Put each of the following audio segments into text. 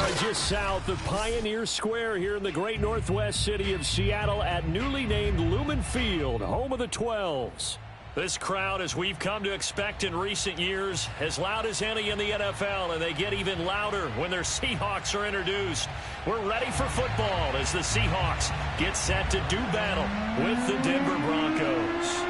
are just south of Pioneer Square here in the great northwest city of Seattle at newly named Lumen Field, home of the 12s. This crowd, as we've come to expect in recent years, as loud as any in the NFL, and they get even louder when their Seahawks are introduced. We're ready for football as the Seahawks get set to do battle with the Denver Broncos.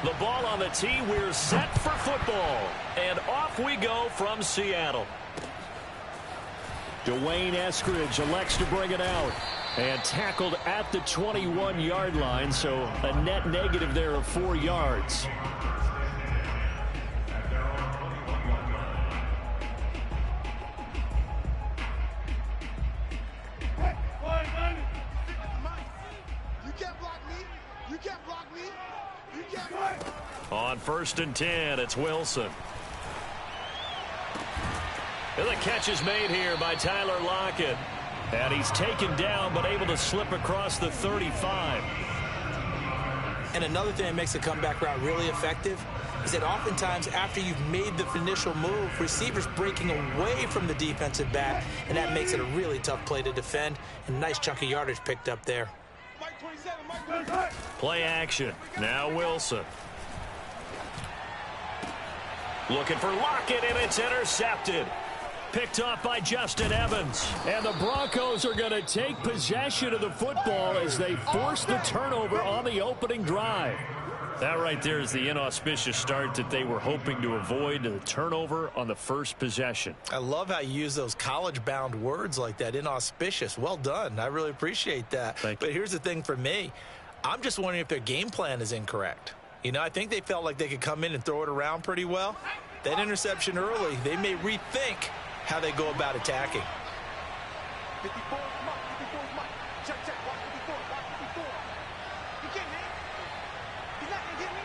The ball on the tee, we're set for football. And off we go from Seattle. Dwayne Eskridge elects to bring it out. And tackled at the 21-yard line, so a net negative there of 4 yards. On 1st and 10, it's Wilson. And the catch is made here by Tyler Lockett. And he's taken down, but able to slip across the 35. And another thing that makes a comeback route really effective is that oftentimes after you've made the initial move, receivers breaking away from the defensive back, and that makes it a really tough play to defend. And nice chunk of yardage picked up there. Play action. Now Wilson. Looking for Lockett, and it's intercepted. Picked off by Justin Evans. And the Broncos are going to take possession of the football as they force the turnover on the opening drive. That right there is the inauspicious start that they were hoping to avoid, the turnover on the first possession. I love how you use those college-bound words like that, inauspicious. Well done. I really appreciate that. Thank you. But here's the thing for me. I'm just wondering if their game plan is incorrect. You know, I think they felt like they could come in and throw it around pretty well. That interception early, they may rethink how they go about attacking. 54, Mike. 54, Mike. Check, check. Watch 54. Watch 54. He can't hit. He's not going to get me.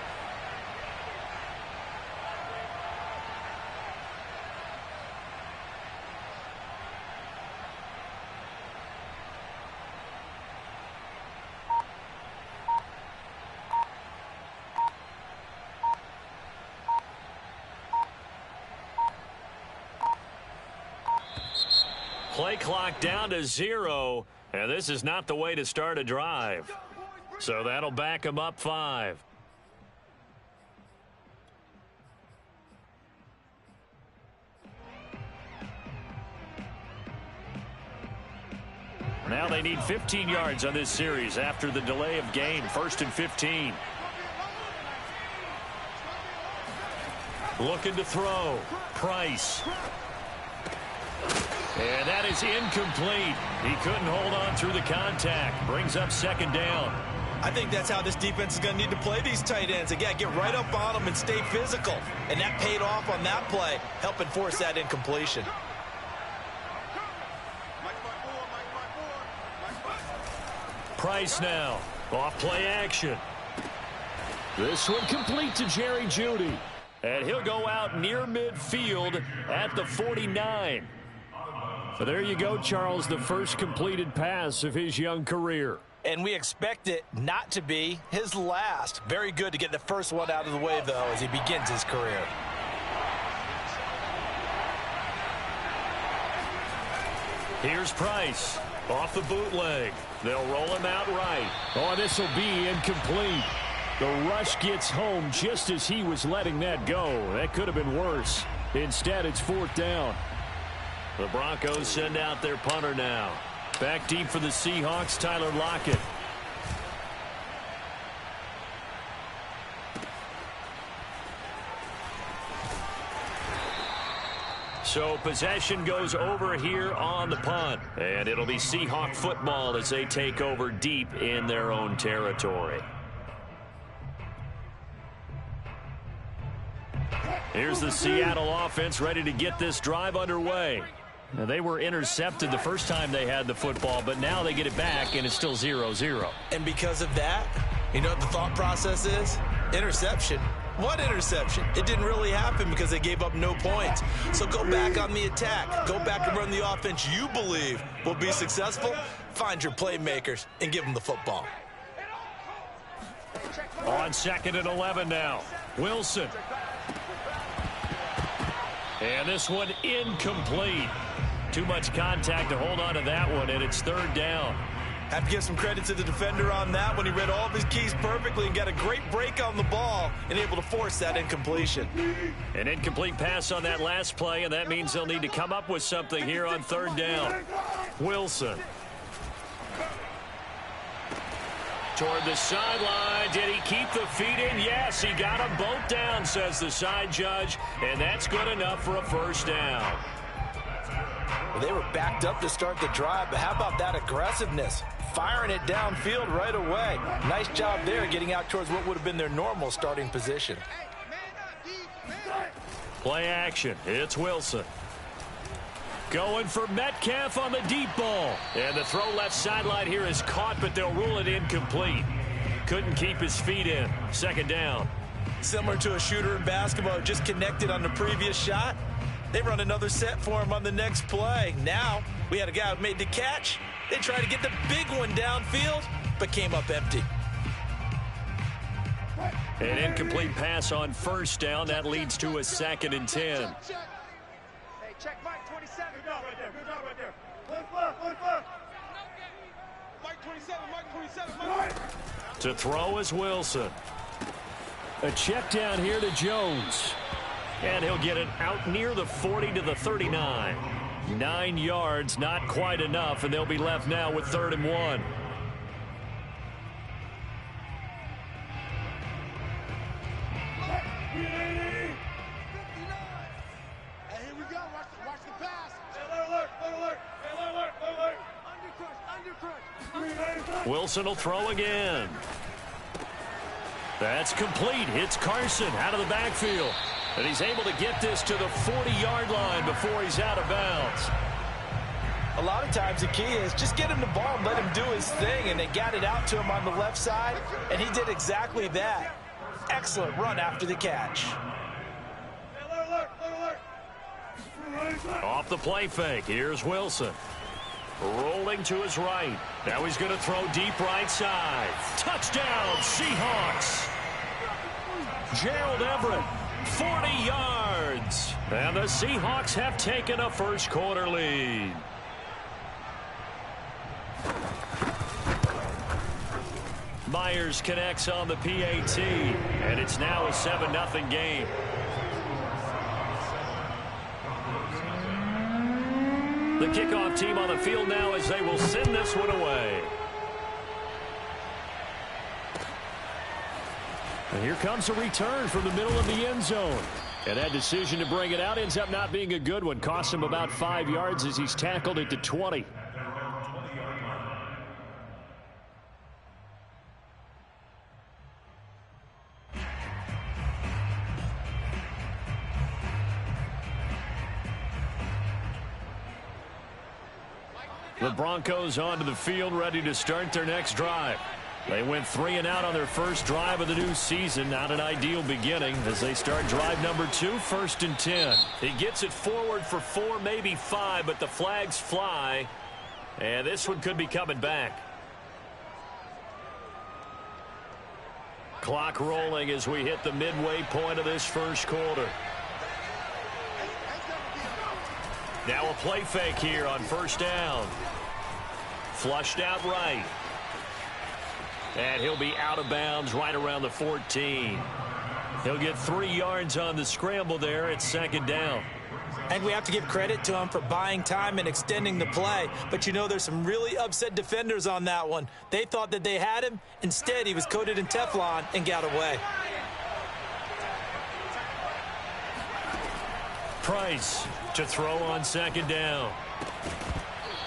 Play clock down to 0, and this is not the way to start a drive. So that'll back them up 5. Now they need 15 yards on this series after the delay of game. 1st and 15. Looking to throw. Price. And that is incomplete. He couldn't hold on through the contact. Brings up 2nd down. I think that's how this defense is going to need to play these tight ends. Again, get right up on them and stay physical. And that paid off on that play, helping force that incompletion. Price now. Off play action. This one complete to Jerry Jeudy. And he'll go out near midfield at the 49. So there you go, Charles, the first completed pass of his young career. And we expect it not to be his last. Very good to get the first one out of the way, though, as he begins his career. Here's Price. Off the bootleg. They'll roll him out right. Oh, this will be incomplete. The rush gets home just as he was letting that go. That could have been worse. Instead, it's 4th down. The Broncos send out their punter now. Back deep for the Seahawks, Tyler Lockett. So possession goes over here on the punt. And it'll be Seahawk football as they take over deep in their own territory. Here's the Seattle offense ready to get this drive underway. Now, they were intercepted the first time they had the football, but now they get it back, and it's still 0-0. And because of that, you know what the thought process is? Interception. What interception? It didn't really happen because they gave up no points. So go back on the attack. Go back and run the offense you believe will be successful. Find your playmakers and give them the football. On 2nd and 11 now. Wilson. And this one incomplete. Too much contact to hold on to that one, and it's 3rd down. Have to give some credit to the defender on that one. He read all of his keys perfectly and got a great break on the ball and able to force that incompletion. An incomplete pass on that last play, and that means they'll need to come up with something here on 3rd down. Wilson. Toward the sideline. Did he keep the feet in? Yes, he got them both down, says the side judge, and that's good enough for a 1st down. Well, they were backed up to start the drive, but how about that aggressiveness? Firing it downfield right away. Nice job there getting out towards what would have been their normal starting position. Play action. It's Wilson. Going for Metcalf on the deep ball. And the throw left sideline here is caught, but they'll rule it incomplete. Couldn't keep his feet in. 2nd down. Similar to a shooter in basketball, just connected on the previous shot. They run another set for him on the next play. Now, we had a guy who made the catch. They tried to get the big one downfield, but came up empty. An incomplete pass on 1st down. That leads to a 2nd and 10. Hey, check Mike 27. Good job right there. Good job right there. Look. Mike 27, Mike 27, Mike. To throw is Wilson. A check down here to Jones. And he'll get it out near the 40 to the 39. 9 yards, not quite enough, and they'll be left now with 3rd and 1. Hey, here we go. Watch the pass. Alert. Undercrush. Wilson will throw again. That's complete. It's Carson out of the backfield. And he's able to get this to the 40-yard line before he's out of bounds. A lot of times the key is just get him the ball and let him do his thing, and they got it out to him on the left side, and he did exactly that. Excellent run after the catch. Off the play fake. Here's Wilson. Rolling to his right. Now he's going to throw deep right side. Touchdown, Seahawks. Gerald Everett, 40 yards. And the Seahawks have taken a first-quarter lead. Myers connects on the PAT, and it's now a 7-0 game. The kickoff team on the field now as they will send this one away. And here comes a return from the middle of the end zone. And that decision to bring it out ends up not being a good one. Costs him about 5 yards as he's tackled at the 20. The Broncos onto the field, ready to start their next drive. They went 3 and out on their first drive of the new season. Not an ideal beginning as they start drive number 2, 1st and 10. He gets it forward for 4, maybe 5, but the flags fly. And this one could be coming back. Clock rolling as we hit the midway point of this first quarter. Now a play fake here on 1st down. Flushed out right. And he'll be out of bounds right around the 14. He'll get 3 yards on the scramble there at 2nd down. And we have to give credit to him for buying time and extending the play. But you know there's some really upset defenders on that one. They thought that they had him. Instead, he was coated in Teflon and got away. Price to throw on 2nd down.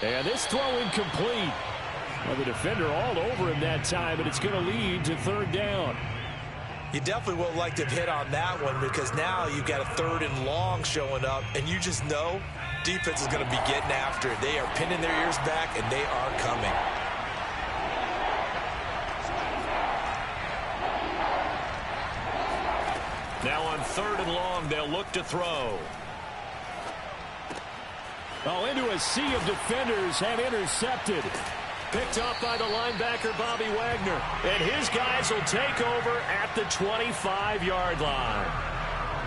And this throw incomplete. Well, the defender all over him that time, but it's going to lead to 3rd down. You definitely would like to hit on that one because now you've got a 3rd and long showing up, and you just know defense is going to be getting after it. They are pinning their ears back, and they are coming. 3rd and long. They'll look to throw. Oh, into a sea of defenders and intercepted. Picked off by the linebacker, Bobby Wagner. And his guys will take over at the 25-yard line.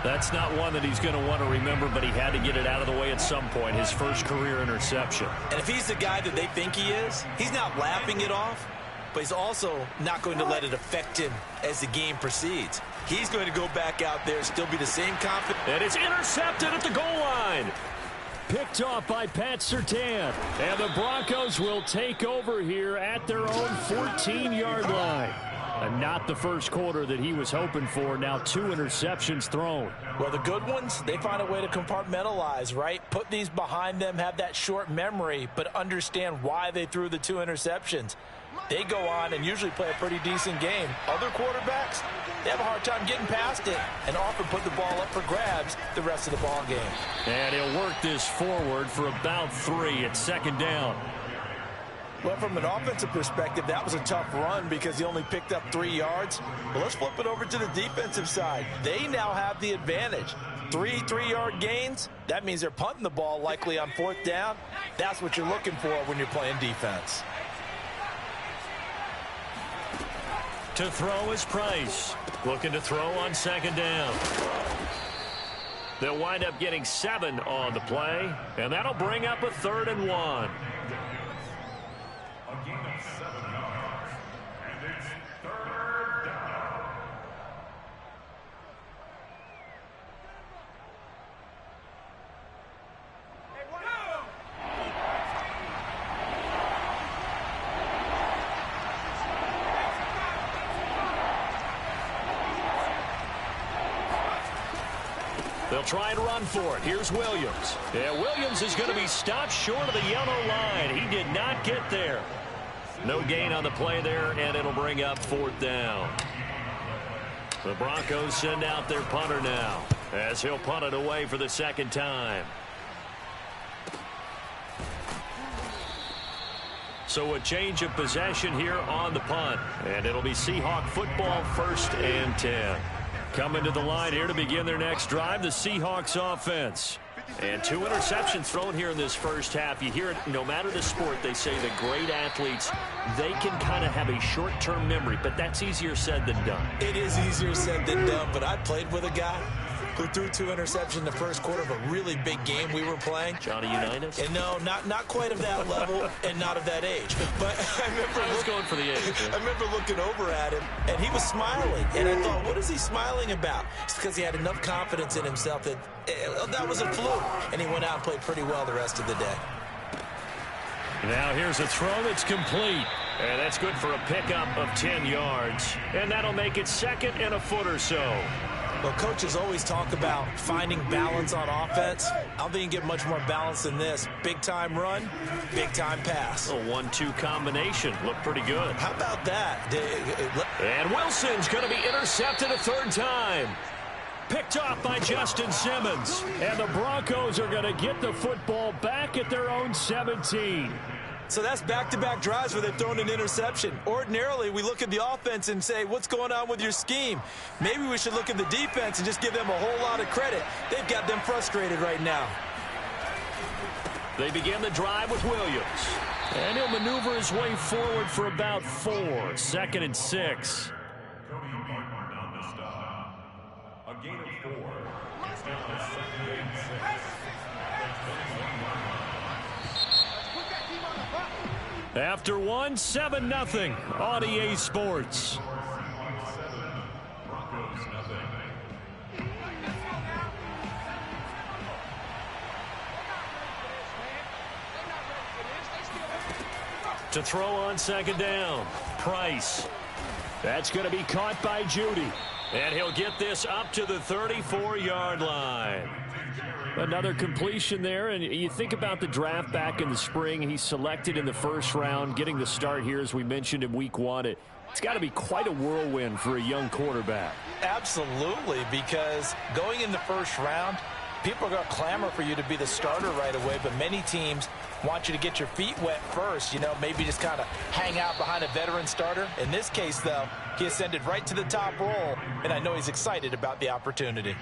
That's not one that he's going to want to remember, but he had to get it out of the way at some point, his first career interception. And if he's the guy that they think he is, he's not laughing it off, but he's also not going to let it affect him as the game proceeds. He's going to go back out there, still be the same confident. And it's intercepted at the goal line. Picked off by Pat Surtain. And the Broncos will take over here at their own 14-yard line. And not the first quarter that he was hoping for. Now 2 interceptions thrown. Well, the good ones, they find a way to compartmentalize, right? Put these behind them, have that short memory, but understand why they threw the 2 interceptions. They go on and usually play a pretty decent game. Other quarterbacks, they have a hard time getting past it and often put the ball up for grabs the rest of the ball game. And he'll work this forward for about 3 at 2nd down. Well, from an offensive perspective, that was a tough run because he only picked up 3 yards. Well, let's flip it over to the defensive side. They now have the advantage. 3 3-yard gains, that means they're punting the ball likely on 4th down. That's what you're looking for when you're playing defense. To throw is Price. Looking to throw on 2nd down. They'll wind up getting 7 on the play, and that'll bring up a 3rd and 1. A gain of 7 yards, and it's 3rd down. They'll try and run for it. Here's Williams. Yeah, Williams is going to be stopped short of the yellow line. He did not get there. No gain on the play there, and it'll bring up 4th down. The Broncos send out their punter now, as he'll punt it away for the 2nd time. So a change of possession here on the punt, and it'll be Seahawk football, 1st and 10. Coming to the line here to begin their next drive, the Seahawks offense. And 2 interceptions thrown here in this first half. You hear it, no matter the sport, they say the great athletes, they can kind of have a short-term memory, but that's easier said than done. It is easier said than done, but I played with a guy who threw 2 interceptions in the first quarter of a really big game we were playing. Johnny Unitas? And no, not quite of that level and not of that age. But I was going for the age. I remember looking over at him, and he was smiling. And I thought, what is he smiling about? It's because he had enough confidence in himself that that was a fluke. And he went out and played pretty well the rest of the day. Now here's a throw that's complete. And that's good for a pickup of 10 yards. And that'll make it 2nd and a foot or so. Well, coaches always talk about finding balance on offense. I don't think you can get much more balance than this. Big-time run, big-time pass. A 1-2 combination. Looked pretty good. How about that? And Wilson's going to be intercepted a 3rd time. Picked off by Justin Simmons. And the Broncos are going to get the football back at their own 17. So that's back-to-back drives where they've thrown an interception. Ordinarily, we look at the offense and say, what's going on with your scheme? Maybe we should look at the defense and just give them a whole lot of credit. They've got them frustrated right now. They begin the drive with Williams. And he'll maneuver his way forward for about 4. 2nd and 6. Cody Martin on the stop. A gain of 4. It's now the 2nd and 6. After 1, 7-0 on EA Sports. To throw on 2nd down, Price. That's going to be caught by Judy. And he'll get this up to the 34-yard line. Another completion there, and you think about the draft back in the spring. He's selected in the 1st round, getting the start here, as we mentioned in week 1. It's got to be quite a whirlwind for a young quarterback. Absolutely, because going in the 1st round, People are going to clamor for you to be the starter right away, but many teams want you to get your feet wet first, you know, maybe just kind of hang out behind a veteran starter. In this case, though, he ascended right to the top role, and I know he's excited about the opportunity.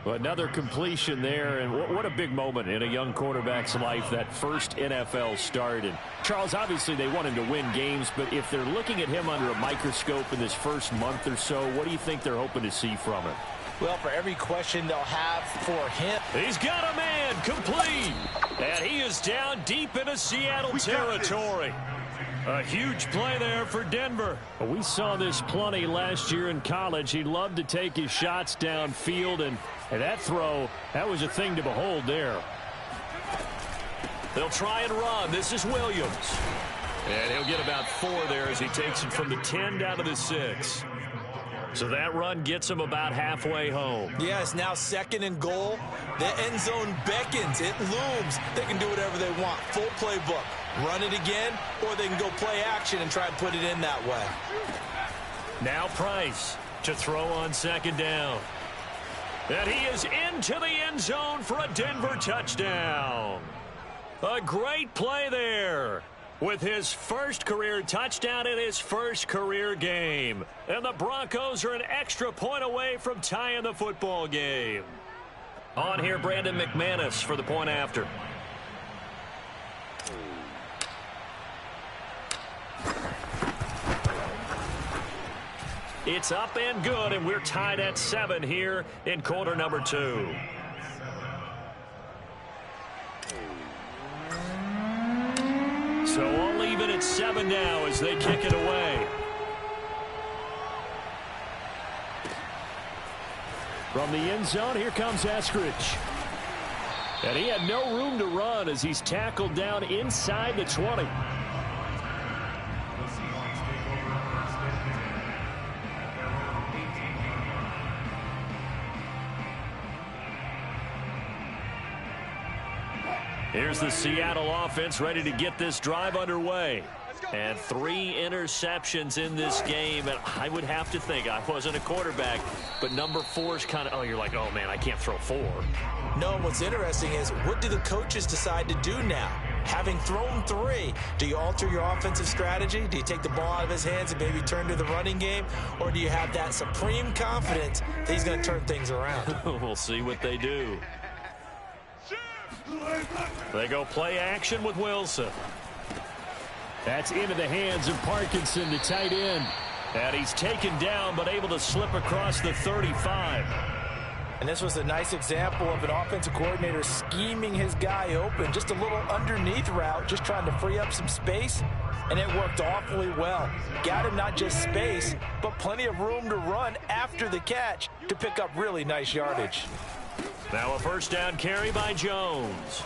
Well, another completion there, and what a big moment in a young quarterback's life, that first NFL start. And Charles, obviously they want him to win games, but if they're looking at him under a microscope in this first month or so, what do you think they're hoping to see from him? Well, for every question they'll have for him. He's got a man complete, and he is down deep into Seattle territory. A huge play there for Denver. We saw this plenty last year in college. He loved to take his shots downfield, and that throw, that was a thing to behold there. They'll try and run. This is Williams. And he'll get about 4 there as he takes it from the 10 down to the 6. So that run gets him about halfway home. Yeah, it's now 2nd and goal. The end zone beckons. It looms. They can do whatever they want. Full playbook. Run it again, or they can go play action and try and put it in that way. Now Price to throw on 2nd down. And he is into the end zone for a Denver touchdown. A great play there, with his first career touchdown in his first career game. And the Broncos are an extra point away from tying the football game. On here, Brandon McManus for the point after. It's up and good, and we're tied at 7 here in quarter number 2. So all even at 7 now as they kick it away. From the end zone, here comes Eskridge. And he had no room to run as he's tackled down inside the 20. Here's the Seattle offense ready to get this drive underway. And 3 interceptions in this game. And I would have to think, I wasn't a quarterback, but number 4 is kind of, oh, you're like, oh, man, I can't throw 4. No, what's interesting is, what do the coaches decide to do now? Having thrown 3, do you alter your offensive strategy? Do you take the ball out of his hands and maybe turn to the running game? Or do you have that supreme confidence that he's going to turn things around? We'll see what they do. They go play action with Wilson. That's into the hands of Parkinson, the tight end. And he's taken down but able to slip across the 35. And this was a nice example of an offensive coordinator scheming his guy open. Just a little underneath route, just trying to free up some space. And it worked awfully well. Got him not just space, but plenty of room to run after the catch to pick up really nice yardage. Now a first down carry by Jones.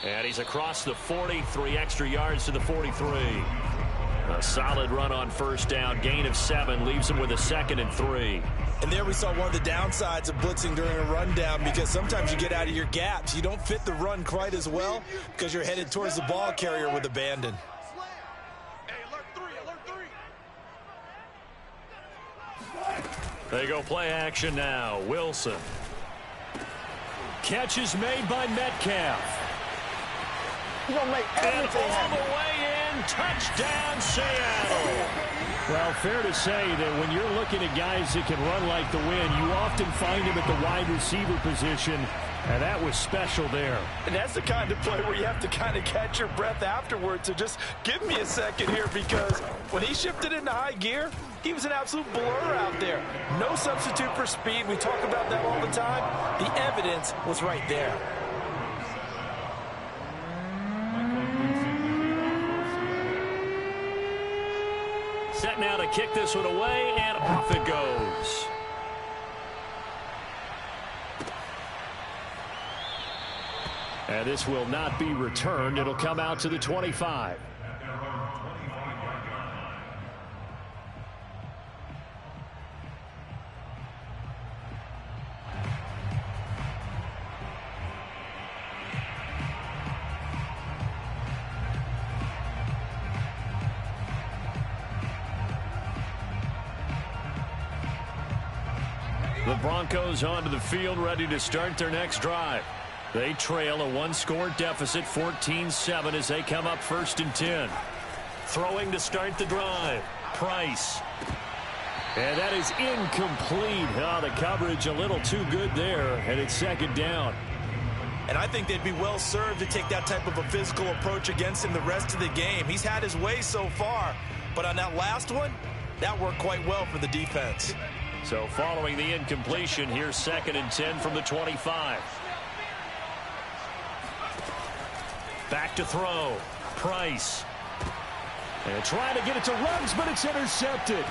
And he's across the 40, 3 extra yards to the 43. A solid run on first down, gain of 7, leaves him with a 2nd and 3. And there we saw one of the downsides of blitzing during a rundown, because sometimes you get out of your gaps. You don't fit the run quite as well because you're headed towards the ball carrier with abandon. They go play action now. Wilson. Catch is made by Metcalf. You're gonna make everything and all the way in, touchdown Seattle. Well, fair to say that when you're looking at guys that can run like the wind, you often find him at the wide receiver position, and that was special there. And that's the kind of play where you have to kind of catch your breath afterwards. So just give me a second here, because when he shifted into high gear, he was an absolute blur out there. No substitute for speed. We talk about that all the time. The evidence was right there. Set now to kick this one away, and off it goes. And this will not be returned. It'll come out to the 25. The Broncos onto the field, ready to start their next drive. They trail a one-score deficit, 14-7, as they come up 1st and 10. Throwing to start the drive. Price. And that is incomplete. Oh, the coverage a little too good there, and it's 2nd down. And I think they'd be well served to take that type of a physical approach against him the rest of the game. He's had his way so far, but on that last one, that worked quite well for the defense. So following the incompletion, here's 2nd and 10 from the 25. Back to throw. Price. And trying to get it to Ruggs, but it's intercepted.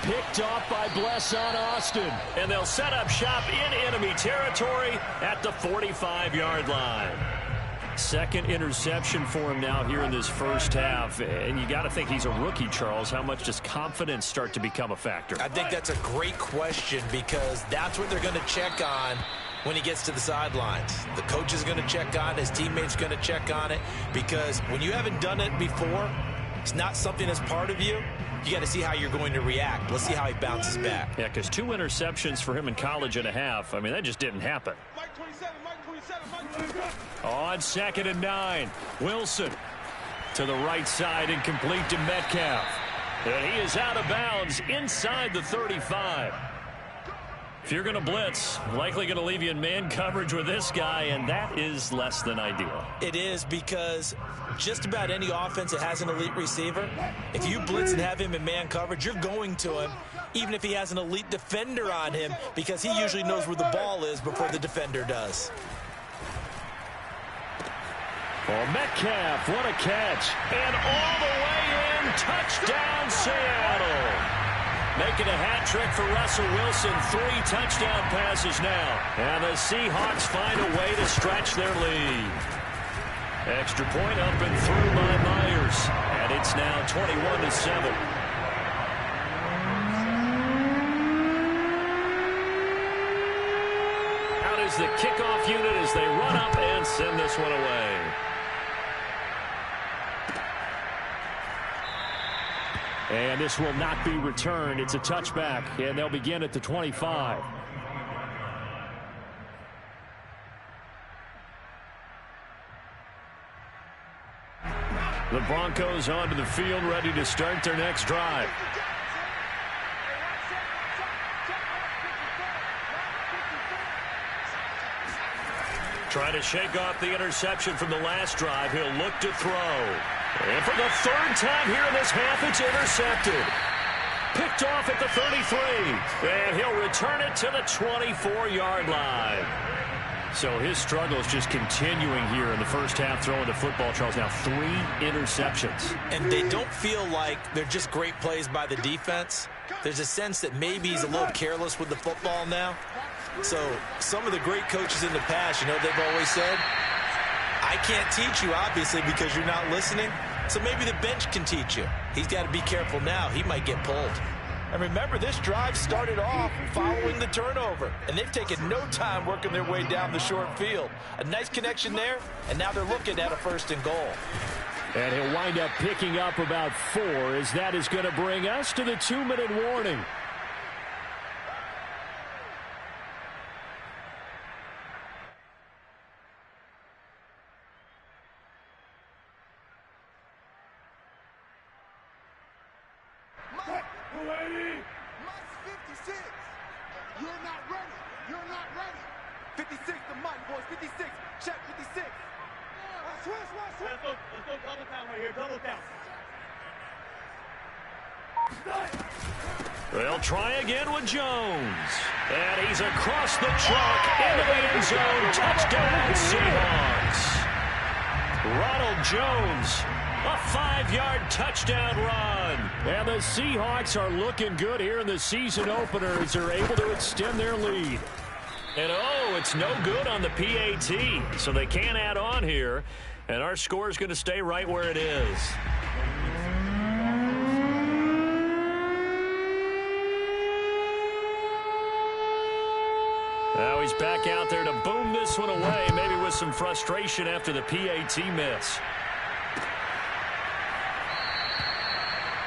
Picked off by Blesson Austin. And they'll set up shop in enemy territory at the 45-yard line. 2nd interception for him now here in this first half. And you got to think he's a rookie, Charles. How much does confidence start to become a factor? I think that's a great question, because that's what they're going to check on when he gets to the sidelines. The coach is going to check on it. His teammates are going to check on it, because when you haven't done it before, it's not something that's part of you. You got to see how you're going to react. Let's see how he bounces back. Yeah, because 2 interceptions for him in college and a half. I mean, that just didn't happen. Mike 27, Mike 27, Mike 27. On 2nd and 9, Wilson to the right side, incomplete to Metcalf. And he is out of bounds inside the 35. If you're going to blitz, likely going to leave you in man coverage with this guy, and that is less than ideal. It is, because just about any offense that has an elite receiver, if you blitz and have him in man coverage, you're going to him, even if he has an elite defender on him, because he usually knows where the ball is before the defender does. Oh, Metcalf, what a catch. And all the way in, touchdown Seattle. Making a hat trick for Russell Wilson. 3 touchdown passes now. And the Seahawks find a way to stretch their lead. Extra point up and through by Myers. And it's now 21-7. Out is the kickoff unit as they run up and send this one away. And this will not be returned. It's a touchback, and they'll begin at the 25. The Broncos onto the field, ready to start their next drive. Trying to shake off the interception from the last drive. He'll look to throw. And for the 3rd time here in this half, it's intercepted. Picked off at the 33. And he'll return it to the 24-yard line. So his struggle is just continuing here in the first half, throwing the football, Charles. Now 3 interceptions. And they don't feel like they're just great plays by the defense. There's a sense that maybe he's a little careless with the football now. So some of the great coaches in the past, you know, they've always said, I can't teach you, obviously, because you're not listening. So maybe the bench can teach you. He's got to be careful now. He might get pulled. And remember, this drive started off following the turnover. And they've taken no time working their way down the short field. A nice connection there, and now they're looking at a 1st and goal. And he'll wind up picking up about 4, as that is going to bring us to the 2-minute warning. Mike's 56. You're not ready. You're not ready. 56 to Mike, boys. 56. Check 56. Switch. Let's go double count right here. Double count. They'll try again with Jones. And he's across the chalk into the end zone. Touchdown, Seahawks. Ronald Jones, a 5-yard touchdown run. And the Seahawks are looking good here in the season opener as they're able to extend their lead. And oh, it's no good on the PAT. So they can't add on here. And our score is going to stay right where it is. Now he's back out there to boom this one away, maybe with some frustration after the PAT miss.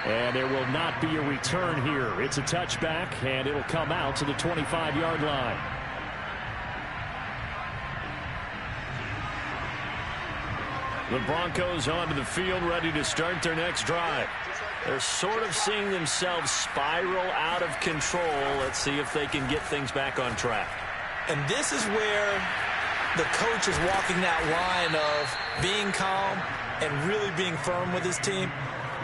And there will not be a return here. It's a touchback, and it'll come out to the 25-yard line. The Broncos onto the field, ready to start their next drive. They're sort of seeing themselves spiral out of control. Let's see if they can get things back on track. And this is where the coach is walking that line of being calm and really being firm with his team.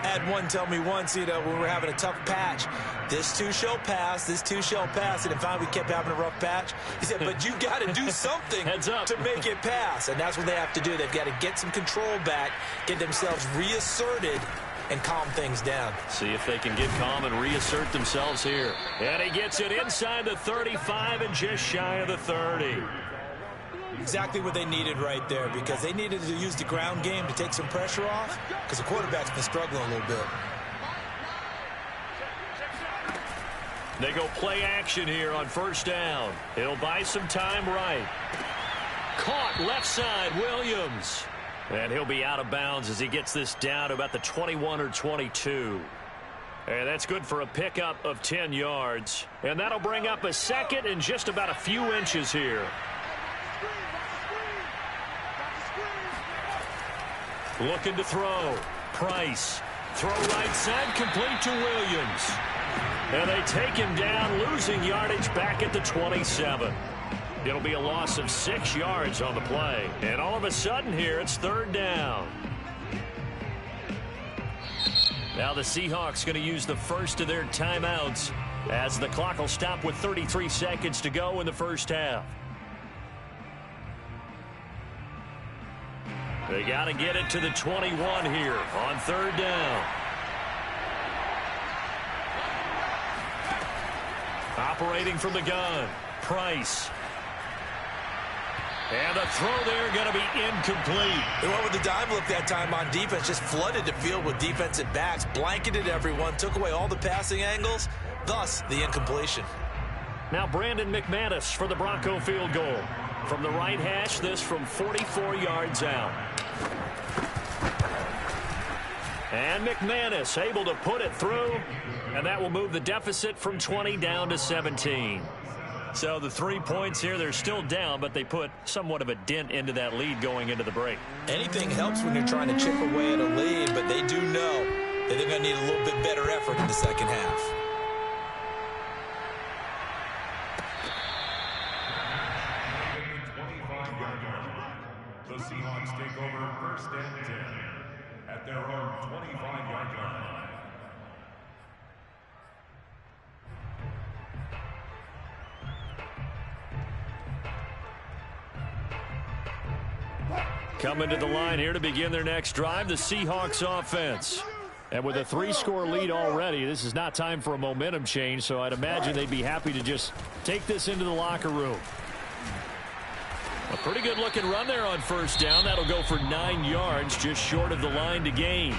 I had one tell me once, when we were having a tough patch, this too shall pass, this too shall pass. And finally we kept having a rough patch. He said, but you got to do something to make it pass. And that's what they have to do. They've got to get some control back, get themselves reasserted, and calm things down. See if they can get calm and reassert themselves here. And he gets it inside the 35 and just shy of the 30. Exactly what they needed right there, because they needed to use the ground game to take some pressure off, because the quarterback's been struggling a little bit. They go play action here on first down. It'll buy some time right. Caught left side, Williams. And he'll be out of bounds as he gets this down to about the 21 or 22. And that's good for a pickup of 10 yards. And that'll bring up a second and just about a few inches here. Looking to throw. Price. Throw right side, complete to Williams. And they take him down, losing yardage back at the 27. It'll be a loss of 6 yards on the play. And all of a sudden here, it's third down. Now the Seahawks going to use the first of their timeouts as the clock will stop with 33 seconds to go in the first half. They got to get it to the 21 here on third down. Operating from the gun, Price. And the throw there going to be incomplete. They went with the dime look that time on defense, just flooded the field with defensive backs, blanketed everyone, took away all the passing angles, thus the incompletion. Now Brandon McManus for the Bronco field goal. From the right hash, this from 44 yards out. And McManus able to put it through, and that will move the deficit from 20 down to 17. So the 3 points here, they're still down, but they put somewhat of a dent into that lead going into the break. Anything helps when you're trying to chip away at a lead, but they do know that they're going to need a little bit better effort in the second half. The Seahawks take over first and 10 at their own 25-yard line. Coming to the line here to begin their next drive, the Seahawks offense. And with a 3-score lead already, this is not time for a momentum change, so I'd imagine they'd be happy to just take this into the locker room. A pretty good looking run there on first down. That'll go for 9 yards, just short of the line to gain.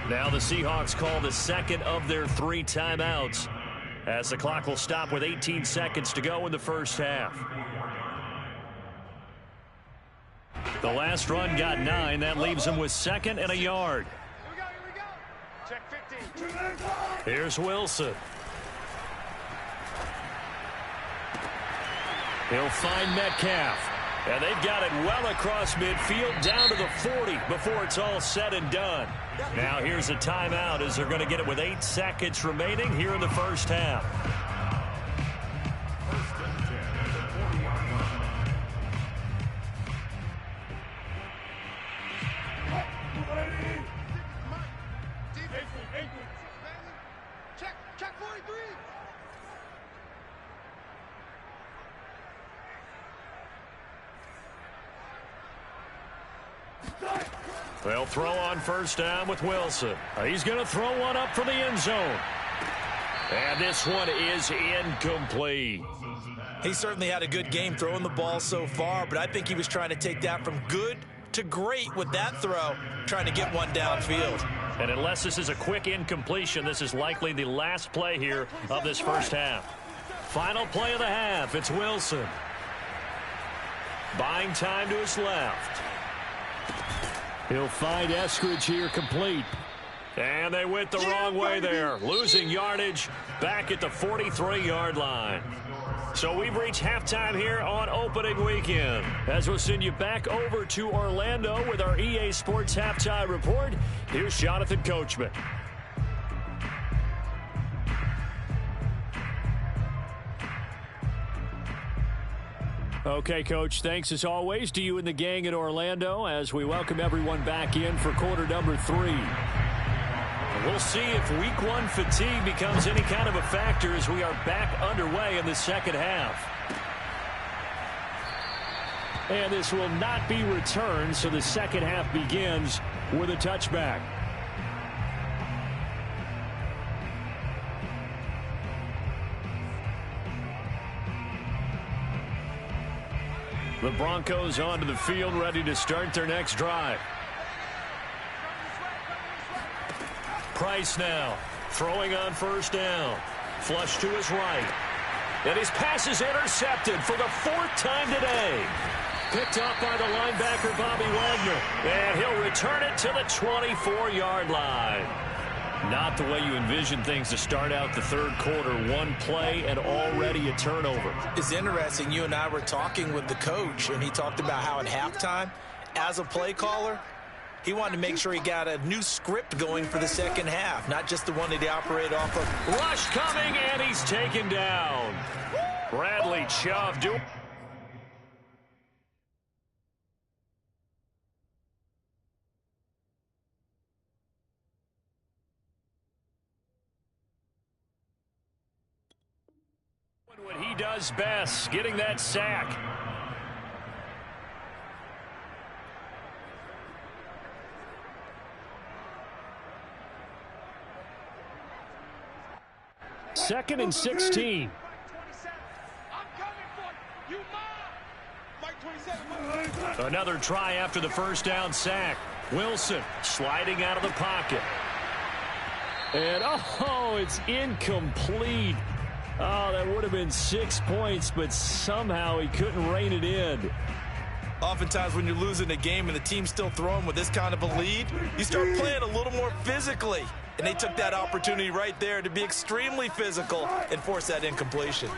Now the Seahawks call the second of their 3 timeouts as the clock will stop with 18 seconds to go in the first half. The last run got 9. That leaves him with 2nd and a yard. Here we go. Check 15. Here's Wilson. He'll find Metcalf. And they've got it well across midfield down to the 40 before it's all said and done. Now here's a timeout as they're going to get it with 8 seconds remaining here in the first half. Check 43. They'll throw on first down with Wilson. He's going to throw one up for the end zone. And this one is incomplete. He certainly had a good game throwing the ball so far, but I think he was trying to take that from good to great with that throw, trying to get one downfield. And unless this is a quick incompletion, this is likely the last play here of this first half. Final play of the half, it's Wilson. Buying time to his left. He'll find Eskridge here complete. And they went the wrong way there, losing yardage back at the 43-yard line. So we've reached halftime here on opening weekend, as we'll send you back over to Orlando with our EA Sports Halftime Report. Here's Jonathan Coachman. Okay, Coach, thanks as always to you and the gang in Orlando as we welcome everyone back in for quarter number 3. We'll see if week 1 fatigue becomes any kind of a factor as we are back underway in the second half. And this will not be returned, so the second half begins with a touchback. The Broncos onto the field, ready to start their next drive. Price now, throwing on first down. Flush to his right. And his pass is intercepted for the 4th time today. Picked up by the linebacker, Bobby Wagner. And he'll return it to the 24-yard line. Not the way you envision things to start out the third quarter. One play and already a turnover. It's interesting. You and I were talking with the coach, and he talked about how at halftime, as a play caller, he wanted to make sure he got a new script going for the second half, not just the one that he operated off of. Rush coming, and he's taken down. Bradley Chubb doing. What he does best, getting that sack. Second and 16. Another try after the first down sack. Wilson sliding out of the pocket. And, oh, it's incomplete. Oh, that would have been 6 points, but somehow he couldn't rein it in. Oftentimes when you're losing a game and the team's still throwing with this kind of a lead, you start playing a little more physically. And they took that opportunity right there to be extremely physical and force that incompletion.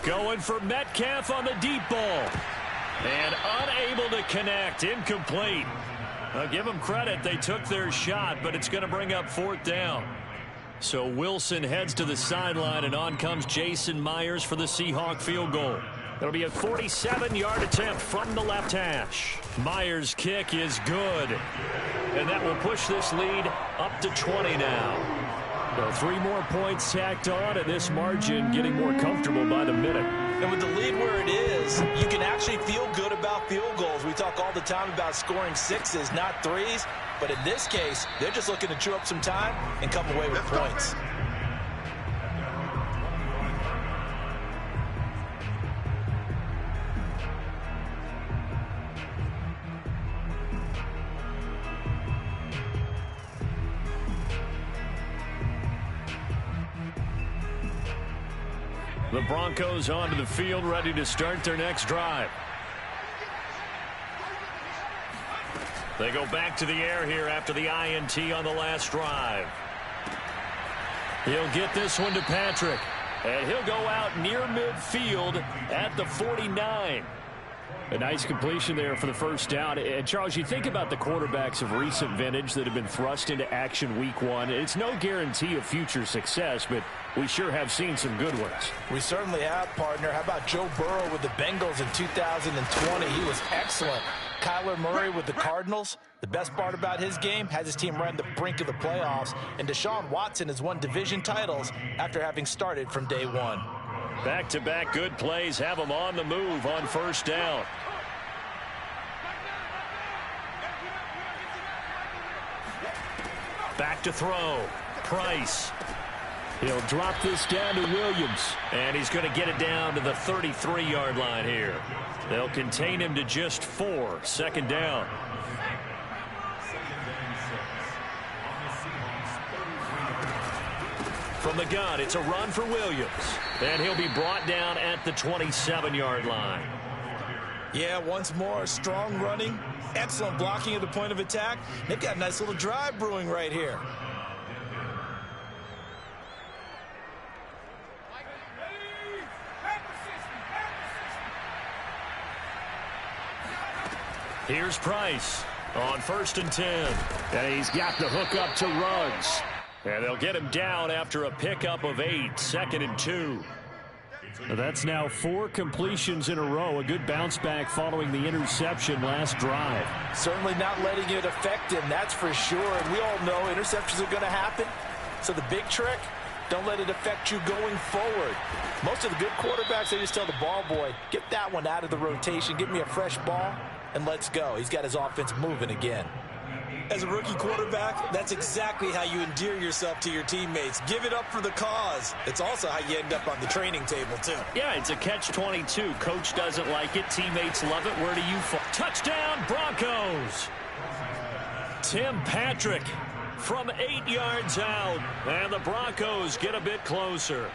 Going for Metcalf on the deep ball. And unable to connect. Incomplete. I'll give them credit. They took their shot, but it's going to bring up 4th down. So Wilson heads to the sideline, and on comes Jason Myers for the Seahawk field goal. It'll be a 47-yard attempt from the left hash. Myers' kick is good. And that will push this lead up to 20 now. So 3 more points tacked on, and this margin getting more comfortable by the minute. And with the lead where it is, you can actually feel good about field goals. We talk all the time about scoring 6s, not 3s. But in this case, they're just looking to chew up some time and come away with points. The Broncos onto the field, ready to start their next drive. They go back to the air here after the INT on the last drive. He'll get this one to Patrick. And he'll go out near midfield at the 49. A nice completion there for the first down. And, Charles, you think about the quarterbacks of recent vintage that have been thrust into action week 1. It's no guarantee of future success, but we sure have seen some good ones. We certainly have, partner. How about Joe Burrow with the Bengals in 2020? He was excellent. Kyler Murray with the Cardinals. The best part about his game, has his team right on the brink of the playoffs. And Deshaun Watson has won division titles after having started from day 1. Back-to-back good plays have them on the move on first down. Back to throw. Price. He'll drop this down to Williams. And he's going to get it down to the 33-yard line here. They'll contain him to just 4. Second down. From the gun, it's a run for Williams. And he'll be brought down at the 27-yard line. Yeah, once more, strong running, excellent blocking at the point of attack. They've got a nice little drive brewing right here. Here's Price on 1st and 10. And he's got the hook up to Ruggs. And they'll get him down after a pickup of 8, 2nd and 2. That's now 4 completions in a row. A good bounce back following the interception last drive. Certainly not letting it affect him, that's for sure. And we all know interceptions are going to happen. So the big trick, don't let it affect you going forward. Most of the good quarterbacks, they just tell the ball boy, get that one out of the rotation, give me a fresh ball, and let's go. He's got his offense moving again. As a rookie quarterback, that's exactly how you endear yourself to your teammates. Give it up for the cause. It's also how you end up on the training table, too. Yeah, it's a catch-22. Coach doesn't like it. Teammates love it. Where do you fall? Touchdown, Broncos! Tim Patrick from 8 yards out. And the Broncos get a bit closer.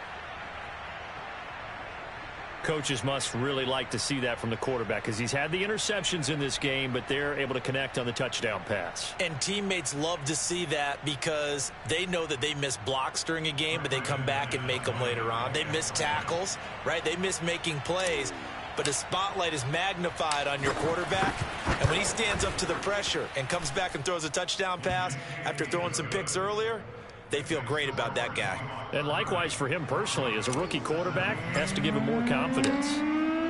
Coaches must really like to see that from the quarterback because he's had the interceptions in this game, but they're able to connect on the touchdown pass. And teammates love to see that because they know that they miss blocks during a game, but they come back and make them later on. They miss tackles, right? They miss making plays, but the spotlight is magnified on your quarterback. And when he stands up to the pressure and comes back and throws a touchdown pass after throwing some picks earlier, they feel great about that guy. And likewise for him personally, as a rookie quarterback, has to give him more confidence.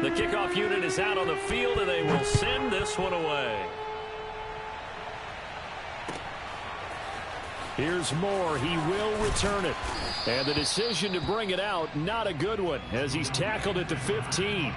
The kickoff unit is out on the field, and they will send this one away. Here's Moore. He will return it. And the decision to bring it out, not a good one, as he's tackled at the 15.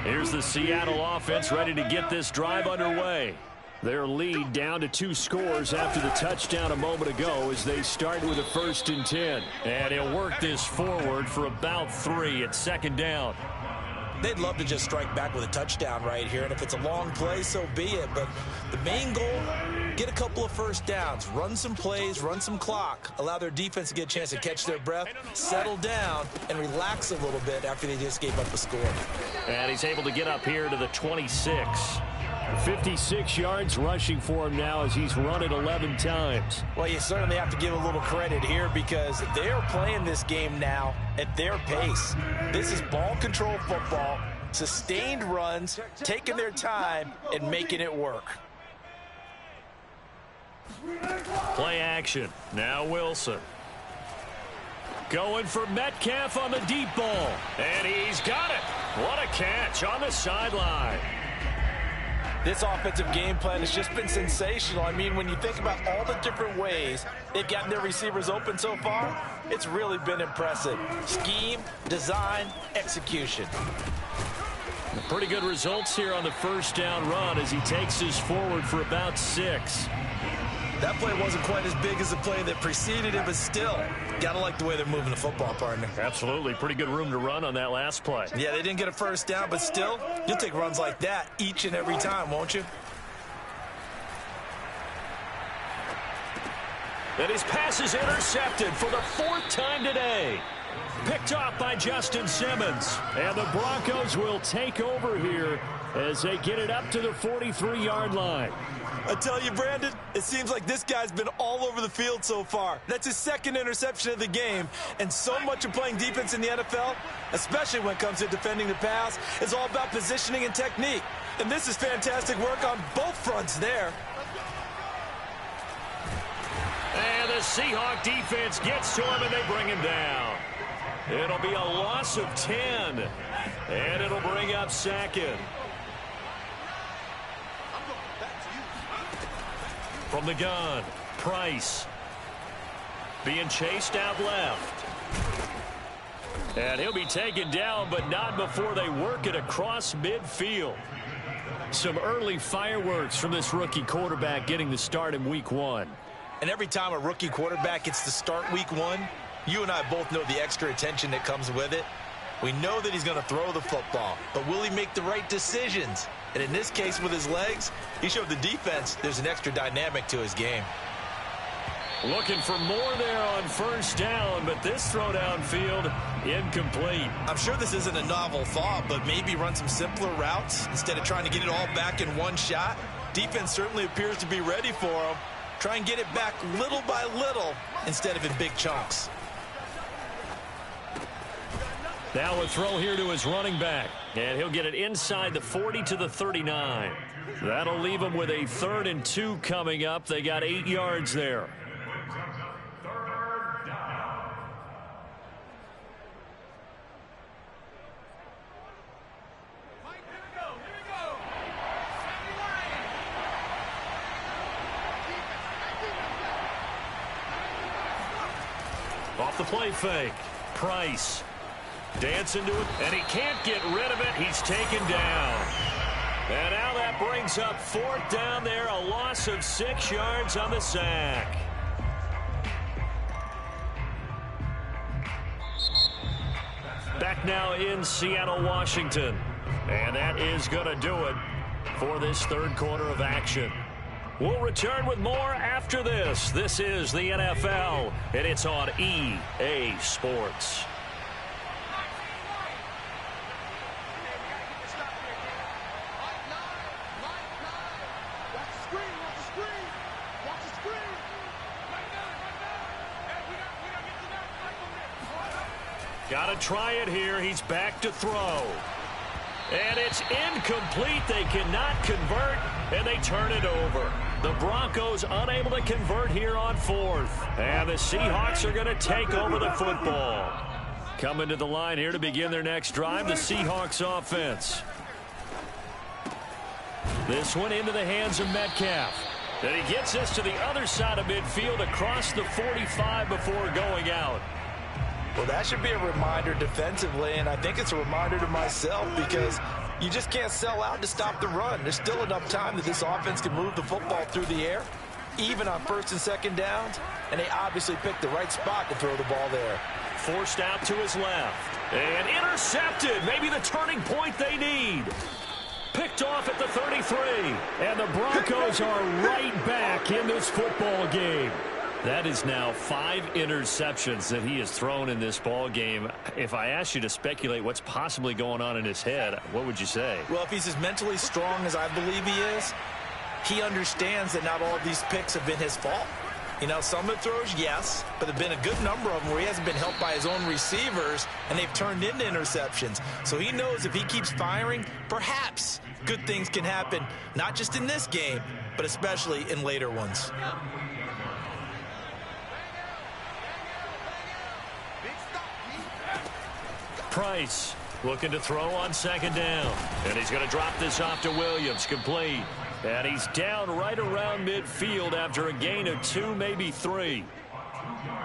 Here's the Seattle offense ready to get this drive underway. Their lead down to 2 scores after the touchdown a moment ago as they start with a 1st and 10. And he'll work this forward for about 3 at 2nd down. They'd love to just strike back with a touchdown right here, and if it's a long play, so be it. But the main goal, get a couple of first downs, run some plays, run some clock, allow their defense to get a chance to catch their breath, settle down, and relax a little bit after they just gave up a score. And he's able to get up here to the 26. 56 yards rushing for him now as he's run it 11 times. Well, you certainly have to give a little credit here because they are playing this game now at their pace. This is ball control football, sustained runs, taking their time, and making it work. Play action. Now Wilson. Going for Metcalf on the deep ball. And he's got it. What a catch on the sideline. This offensive game plan has just been sensational. I mean, when you think about all the different ways they've gotten their receivers open so far, it's really been impressive. Scheme, design, execution. Pretty good results here on the 1st down run as he takes us forward for about 6. That play wasn't quite as big as the play that preceded it, but still, gotta like the way they're moving the football, partner. Absolutely. Pretty good room to run on that last play. Yeah, they didn't get a 1st down, but still, you'll take runs like that each and every time, won't you? And his pass is intercepted for the 4th time today. Picked off by Justin Simmons. And the Broncos will take over here as they get it up to the 43-yard line. I tell you, Brandon, it seems like this guy's been all over the field so far. That's his 2nd interception of the game. And so much of playing defense in the NFL, especially when it comes to defending the pass, is all about positioning and technique. And this is fantastic work on both fronts there. And the Seahawk defense gets to him, and they bring him down. It'll be a loss of 10, and it'll bring up 2nd. From the gun, Price. Being chased out left. And he'll be taken down, but not before they work it across midfield. Some early fireworks from this rookie quarterback getting the start in week 1. And every time a rookie quarterback gets to start week 1, you and I both know the extra attention that comes with it. We know that he's going to throw the football, but will he make the right decisions? And in this case, with his legs, he showed the defense there's an extra dynamic to his game. Looking for more there on 1st down, but this throw downfield incomplete. I'm sure this isn't a novel thought, but maybe run some simpler routes instead of trying to get it all back in one shot. Defense certainly appears to be ready for him. Try and get it back little by little instead of in big chunks. Now a throw here to his running back. And he'll get it inside the 40 to the 39. That'll leave him with a 3rd and 2 coming up. They got 8 yards there. Off the play fake. Price. Dancing to it, and he can't get rid of it. He's taken down. And now that brings up 4th down there, a loss of 6 yards on the sack. Back now in Seattle, Washington. And that is going to do it for this 3rd quarter of action. We'll return with more after this. This is the NFL, and it's on EA Sports. Got to try it here. He's back to throw. And it's incomplete. They cannot convert, and they turn it over. The Broncos unable to convert here on 4th. And the Seahawks are going to take over the football. Coming to the line here to begin their next drive, the Seahawks offense. This one into the hands of Metcalf. And he gets this to the other side of midfield across the 45 before going out. Well, that should be a reminder defensively, and I think it's a reminder to myself because you just can't sell out to stop the run. There's still enough time that this offense can move the football through the air, even on 1st and 2nd downs, and they obviously picked the right spot to throw the ball there. Forced out to his left, and intercepted. Maybe the turning point they need. Picked off at the 33, and the Broncos are right back in this football game. That is now 5 interceptions that he has thrown in this ball game. If I asked you to speculate what's possibly going on in his head, what would you say? Well, if he's as mentally strong as I believe he is, he understands that not all of these picks have been his fault. You know, some of the throws, yes, but there have been a good number of them where he hasn't been helped by his own receivers, and they've turned into interceptions. So he knows if he keeps firing, perhaps good things can happen, not just in this game, but especially in later ones. Price looking to throw on 2nd down. And he's going to drop this off to Williams. Complete. And he's down right around midfield after a gain of 2, maybe 3.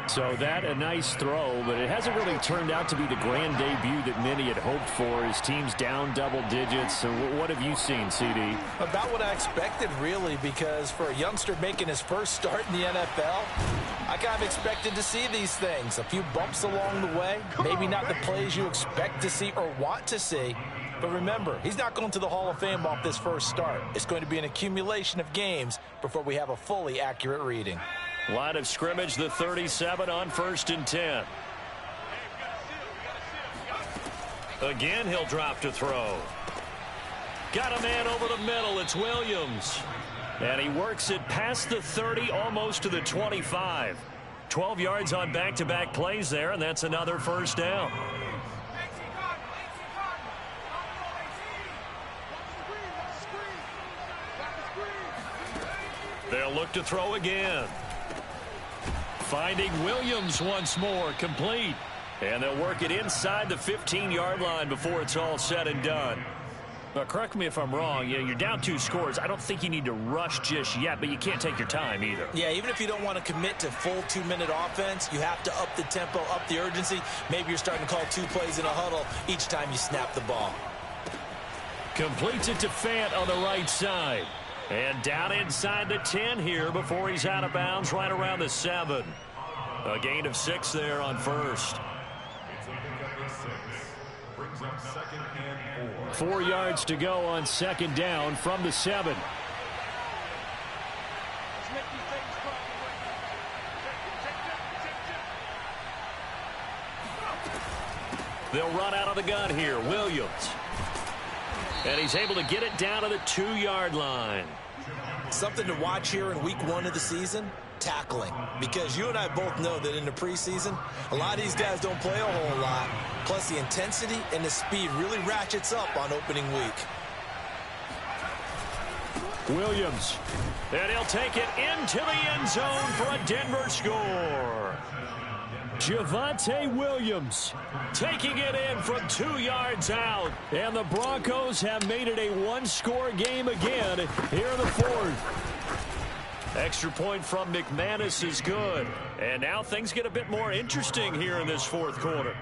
So that a nice throw, but it hasn't really turned out to be the grand debut that many had hoped for. His team's down double digits. So what have you seen, CD? About what I expected, really, because for a youngster making his first start in the NFL, I kind of expected to see these things. A few bumps along the way, maybe not the plays you expect to see or want to see. But remember, he's not going to the Hall of Fame off this first start. It's going to be an accumulation of games before we have a fully accurate reading. Line of scrimmage, the 37 on 1st and 10. Again, he'll drop to throw. Got a man over the middle. It's Williams. And he works it past the 30, almost to the 25. 12 yards on back-to-back plays there, and that's another 1st down. They'll look to throw again. Finding Williams once more, complete. And they'll work it inside the 15-yard line before it's all said and done. Now, correct me if I'm wrong. You're down 2 scores. I don't think you need to rush just yet, but you can't take your time either. Yeah, even if you don't want to commit to full 2-minute offense, you have to up the tempo, up the urgency. Maybe you're starting to call 2 plays in a huddle each time you snap the ball. Completes it to Fant on the right side. And down inside the 10 here before he's out of bounds right around the 7. A gain of 6 there on 1st. 4 yards to go on 2nd down from the 7. They'll run out of the gun here. Williams. And he's able to get it down to the 2-yard line. Something to watch here in week 1 of the season, tackling. Because you and I both know that in the preseason, a lot of these guys don't play a whole lot. Plus, the intensity and the speed really ratchets up on opening week. Williams. And he'll take it into the end zone for a Denver score. Javonte Williams taking it in from 2 yards out. And the Broncos have made it a one-score game again here in the fourth. Extra point from McManus is good. And now things get a bit more interesting here in this fourth quarter.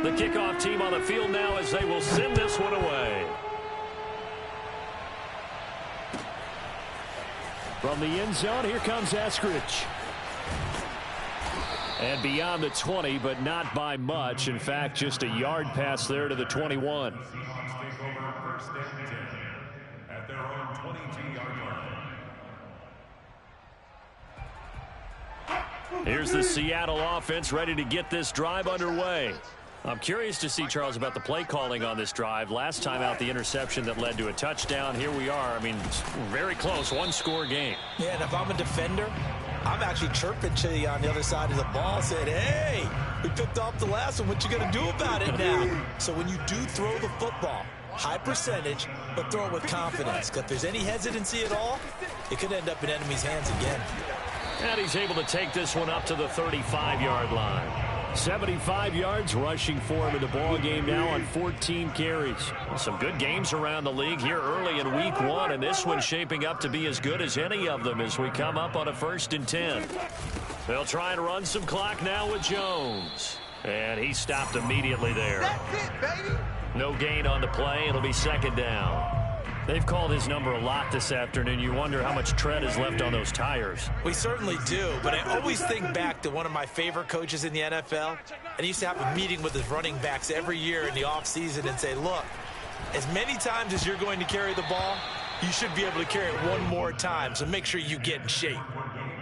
The kickoff team on the field now as they will send this one away. From the end zone, here comes Eskridge. And beyond the 20, but not by much. In fact, just a yard pass there to the 21. At their own 22-yard line. Here's the Seattle offense ready to get this drive underway. I'm curious to see, Charles, about the play calling on this drive. Last time out, the interception that led to a touchdown. Here we are. I mean, very close, one-score game. Yeah, and if I'm a defender, I'm actually chirping to you on the other side of the ball, saying, hey, we picked off the last one. What you going to do about it now? So when you do throw the football, high percentage, but throw it with confidence. Because if there's any hesitancy at all, it could end up in enemy's hands again. And he's able to take this one up to the 35-yard line. 75 yards rushing for him in the ball game now on 14 carries. Some good games around the league here early in week one, and this one's shaping up to be as good as any of them as we come up on a 1st and 10. They'll try and run some clock now with Jones. And he stopped immediately there. That's it, baby. No gain on the play. It'll be 2nd down. They've called his number a lot this afternoon. You wonder how much tread is left on those tires. We certainly do, but I always think back to one of my favorite coaches in the NFL, and he used to have a meeting with his running backs every year in the offseason and say, look, as many times as you're going to carry the ball, you should be able to carry it one more time, so make sure you get in shape.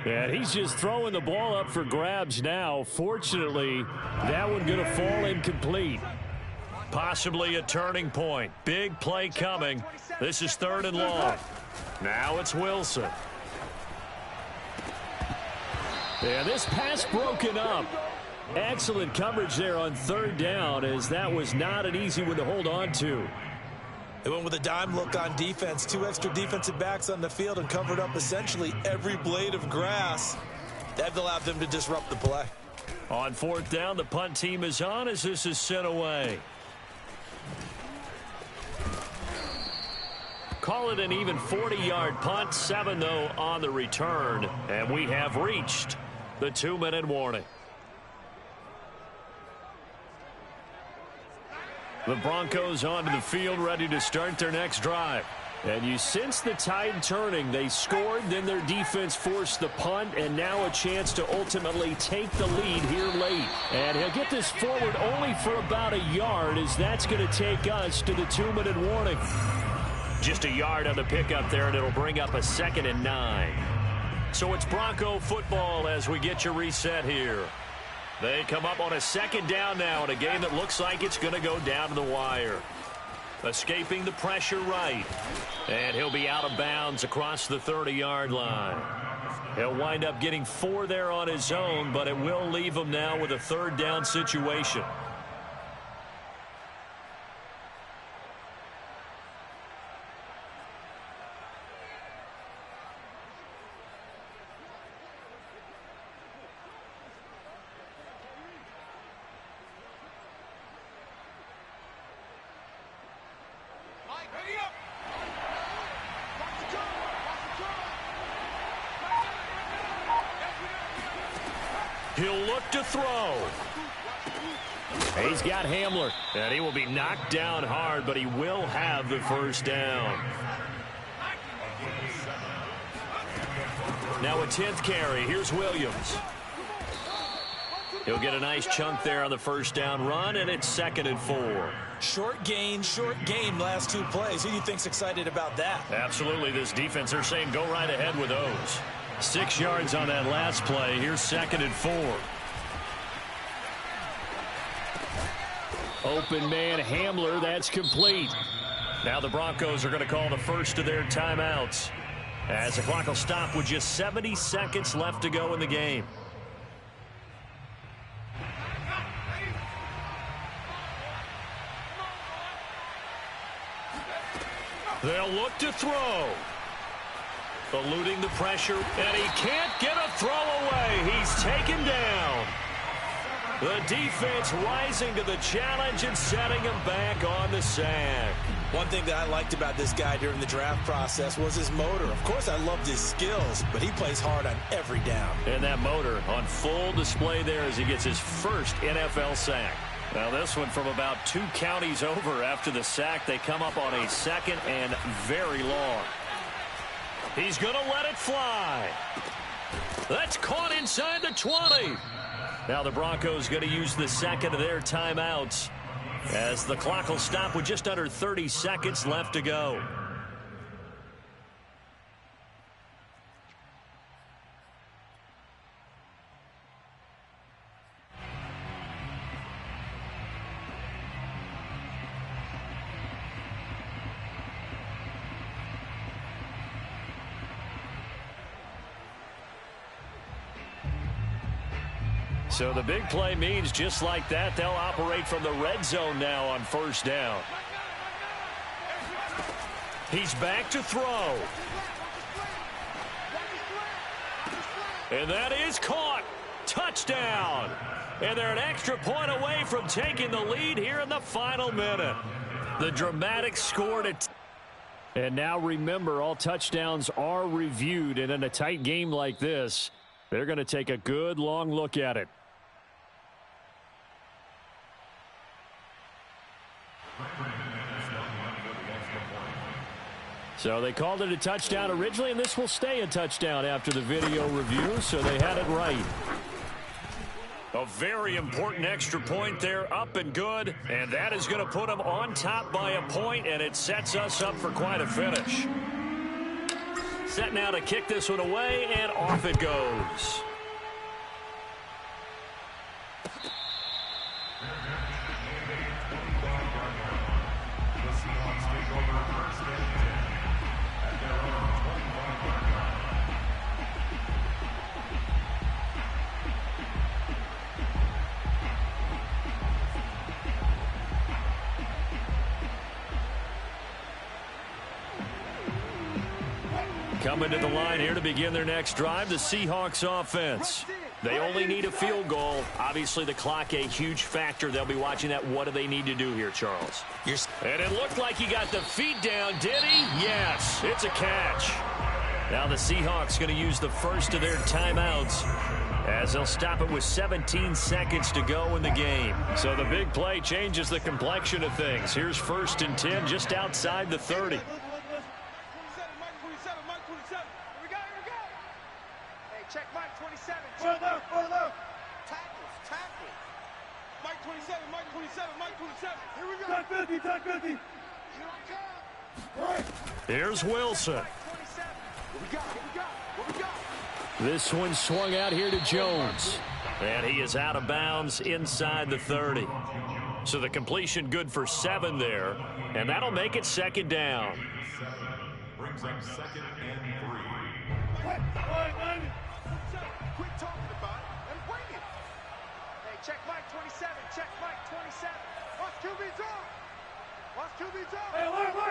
And he's just throwing the ball up for grabs now. Fortunately, that one going to fall incomplete. Possibly a turning point. Big play coming. This is 3rd and long. Now it's Wilson. And this pass broken up. Excellent coverage there on 3rd down, as that was not an easy one to hold on to. They went with a dime look on defense. 2 extra defensive backs on the field and covered up essentially every blade of grass. That allowed them to disrupt the play. On 4th down, the punt team is on as this is sent away. Call it an even 40-yard punt, 7 though on the return, and we have reached the 2-minute warning. The Broncos onto the field ready to start their next drive. And you sense the tide turning. They scored, then their defense forced the punt, and now a chance to ultimately take the lead here late. And he'll get this forward only for about a yard, as that's going to take us to the 2-minute warning. Just a yard on the pickup there, and it'll bring up a 2nd and 9. So it's Bronco football as we get you reset here. They come up on a 2nd down now in a game that looks like it's going to go down to the wire. Escaping the pressure right. And he'll be out of bounds across the 30-yard line. He'll wind up getting 4 there on his own, but it will leave him now with a 3rd down situation. He'll look to throw. He's got Hamler, and he will be knocked down hard, but he will have the 1st down. Now a 10th carry. Here's Williams. He'll get a nice chunk there on the 1st down run, and it's 2nd and 4. Short gain last 2 plays. Who do you think's excited about that? Absolutely. This defense, they're saying go right ahead with those. 6 yards on that last play. Here's 2nd and 4. Open man Hamler, that's complete. Now the Broncos are going to call the first of their timeouts, as the clock will stop with just 70 seconds left to go in the game. They'll look to throw. Eluding the pressure, and he can't get a throw away. He's taken down. The defense rising to the challenge and setting him back on the sack. One thing that I liked about this guy during the draft process was his motor. Of course, I loved his skills, but he plays hard on every down. And that motor on full display there as he gets his first NFL sack. Now this one from about 2 counties over after the sack. They come up on a second and very long. He's going to let it fly. That's caught inside the 20. Now the Broncos going to use the second of their timeouts, as the clock will stop with just under 30 seconds left to go. So the big play means just like that, they'll operate from the red zone now on first down. He's back to throw. And that is caught. Touchdown. And they're an extra point away from taking the lead here in the final minute. The dramatic score to... And now remember, all touchdowns are reviewed. And in a tight game like this, they're going to take a good long look at it. So they called it a touchdown originally, and this will stay a touchdown after the video review, so they had it right. A very important extra point there, up and good, and that is going to put them on top by a point, and it sets us up for quite a finish. Set now to kick this one away, and off it goes. Coming to the line here to begin their next drive, the Seahawks offense. They only need a field goal. Obviously, the clock a huge factor. They'll be watching that. What do they need to do here, Charles? And it looked like he got the feet down, did he? Yes, it's a catch. Now the Seahawks going to use the first of their timeouts, as they'll stop it with 17 seconds to go in the game. So the big play changes the complexion of things. Here's 1st and 10 just outside the 30. Check Mike 27. Further. Tackles. Mike 27, Mike 27, Mike 27. Here we go. Top 50. Here I come. Right. Here's Wilson. What we got? This one swung out here to Jones. And he is out of bounds inside the 30. So the completion good for 7 there. And that'll make it 2nd down. Brings up 2nd and 3. Quit talking about it and bring it. Hey, check Mike 27. Check Mike 27. Watch QB's on. Hey, alert. Go.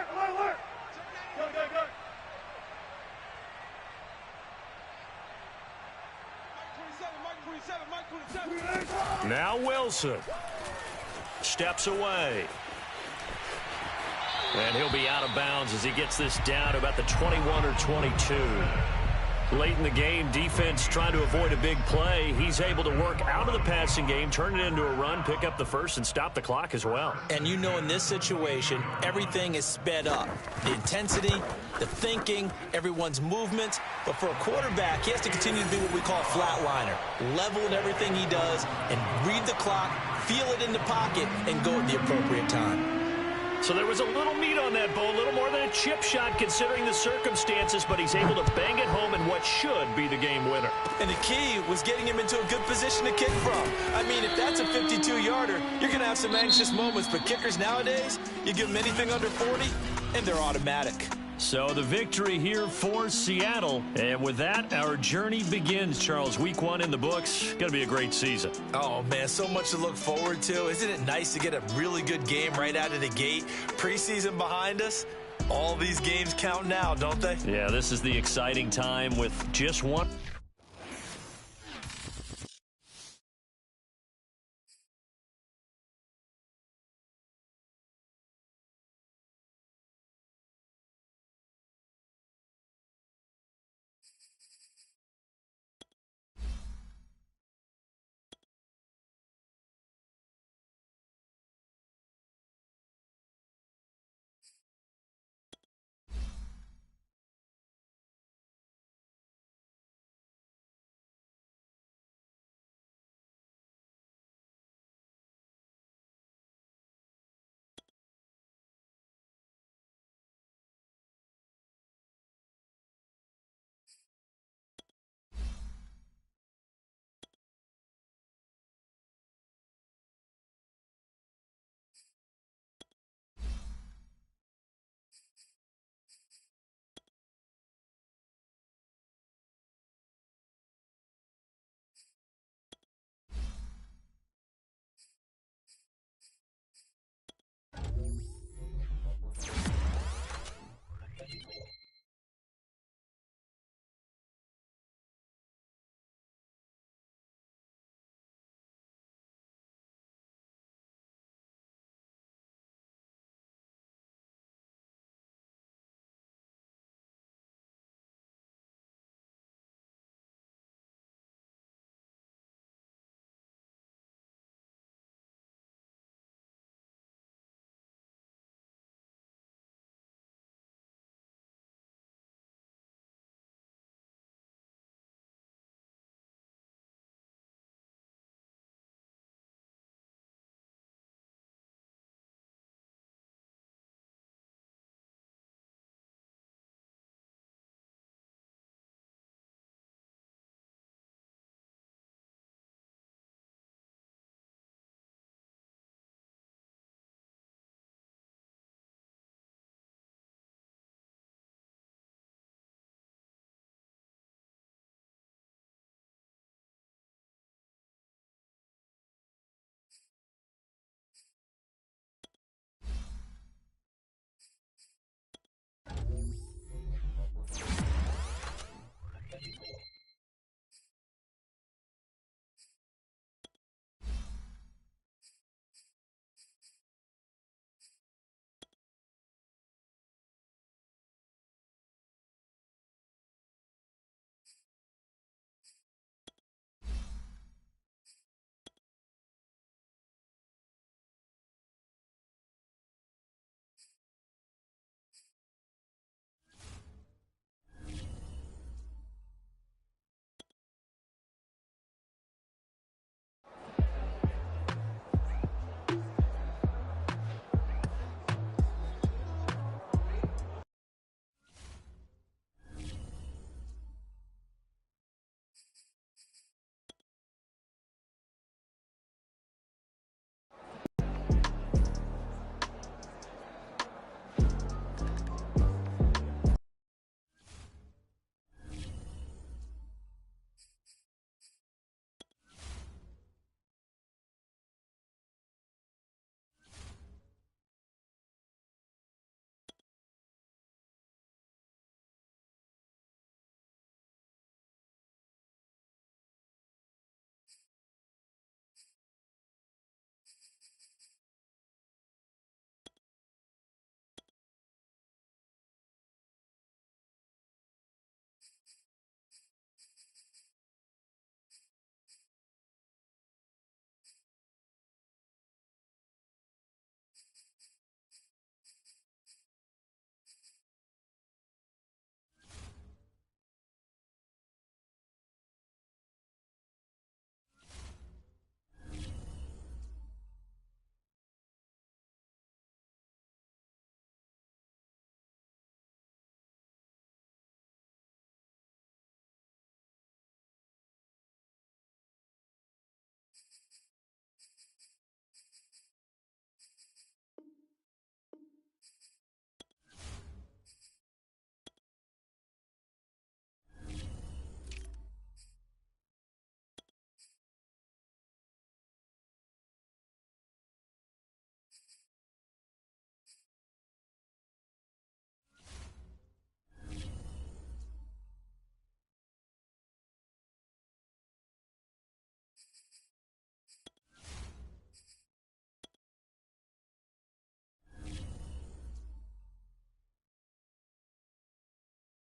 Mike 27. Now Wilson steps away. And he'll be out of bounds as he gets this down to about the 21 or 22. Late in the game, defense trying to avoid a big play. He's able to work out of the passing game, turn it into a run, pick up the first, and stop the clock as well. And you know, in this situation, everything is sped up. The intensity, the thinking, everyone's movements. But for a quarterback, he has to continue to be what we call a flatliner. Level in everything he does and read the clock, feel it in the pocket, and go at the appropriate time. So there was a little meat on that bone, a little more than a chip shot considering the circumstances, but he's able to bang it home in what should be the game winner. And the key was getting him into a good position to kick from. I mean, if that's a 52-yarder, you're going to have some anxious moments, but kickers nowadays, you give them anything under 40, and they're automatic. So the victory here for Seattle. And with that, our journey begins, Charles. Week 1 in the books. Going to be a great season. Oh, man, so much to look forward to. Isn't it nice to get a really good game right out of the gate? Preseason behind us. All these games count now, don't they? Yeah, this is the exciting time with just one.